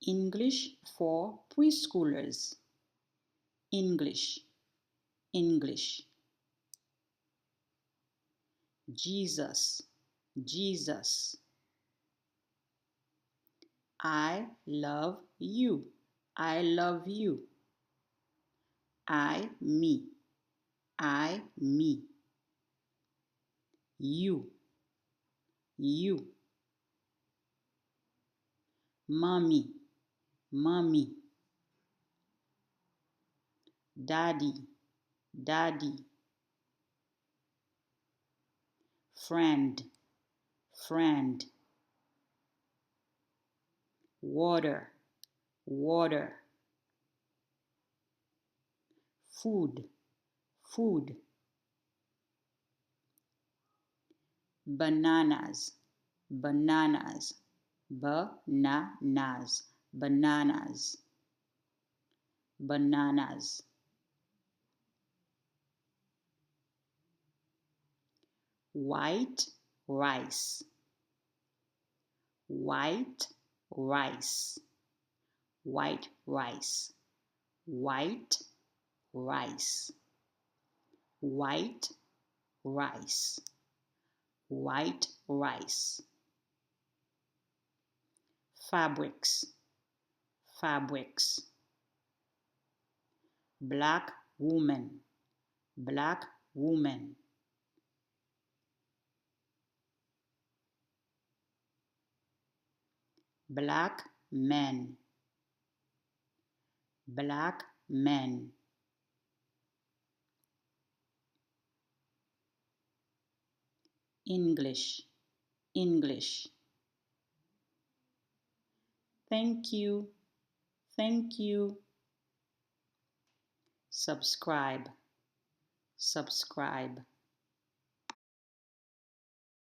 English for preschoolers. English, English. Jesus, Jesus. I love you. I love you. Me. Me. You, you. Mommy, mommy. Daddy, daddy. Friend, friend. Water, water. Food, food. Bananas, bananas. Bananas, bananas. Bananas. White rice, white rice. White rice, white rice. White rice, white rice. Fabrics, fabrics. Black woman, black woman. Black man, black man. English, English. Thank you, thank you. Subscribe, subscribe.